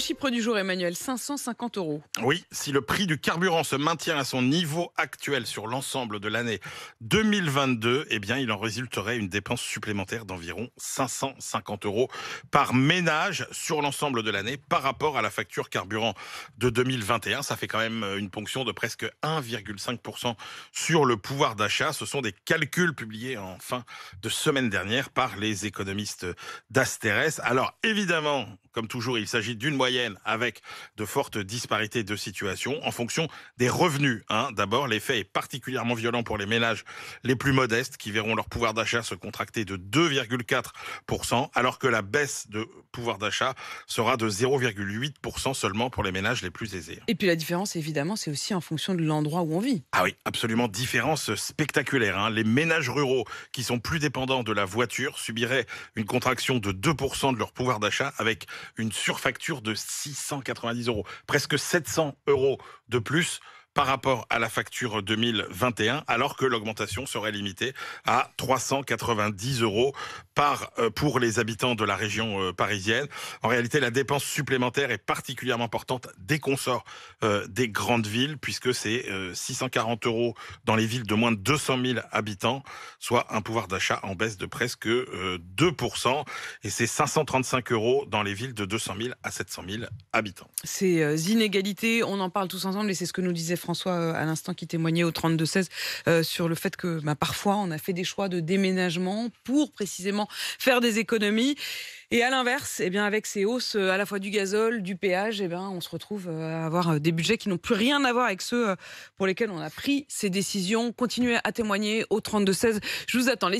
chiffre du jour, Emmanuel, 550 euros. Oui, si le prix du carburant se maintient à son niveau actuel sur l'ensemble de l'année 2022, eh bien, il en résulterait une dépense supplémentaire d'environ 550 euros par ménage sur l'ensemble de l'année par rapport à la facture carburant de 2021. Ça fait quand même une ponction de presque 1,5% sur le pouvoir d'achat. Ce sont des calculs publiés en fin de semaine dernière par les économistes d'Asterès. Alors, évidemment, comme toujours, il s'agit d'une moyenne avec de fortes disparités de situation en fonction des revenus. D'abord, l'effet est particulièrement violent pour les ménages les plus modestes qui verront leur pouvoir d'achat se contracter de 2,4%, alors que la baisse de pouvoir d'achat sera de 0,8% seulement pour les ménages les plus aisés. Et puis la différence, évidemment, c'est aussi en fonction de l'endroit où on vit. Ah oui, absolument, différence spectaculaire. Les ménages ruraux qui sont plus dépendants de la voiture subiraient une contraction de 2% de leur pouvoir d'achat avec une surfacture de 690 euros, presque 700 euros de plus par rapport à la facture 2021, alors que l'augmentation serait limitée à 390 euros pour les habitants de la région parisienne. En réalité, la dépense supplémentaire est particulièrement importante dès qu'on sort des grandes villes, puisque c'est 640 euros dans les villes de moins de 200 000 habitants, soit un pouvoir d'achat en baisse de presque 2%, et c'est 535 euros dans les villes de 200 000 à 700 000 habitants. Ces inégalités, on en parle tous ensemble et c'est ce que nous disait François à l'instant qui témoignait au 32-16 sur le fait que parfois on a fait des choix de déménagement pour précisément faire des économies. Et à l'inverse, avec ces hausses à la fois du gazole, du péage, on se retrouve à avoir des budgets qui n'ont plus rien à voir avec ceux pour lesquels on a pris ces décisions. Continuez à témoigner au 32-16. Je vous attends.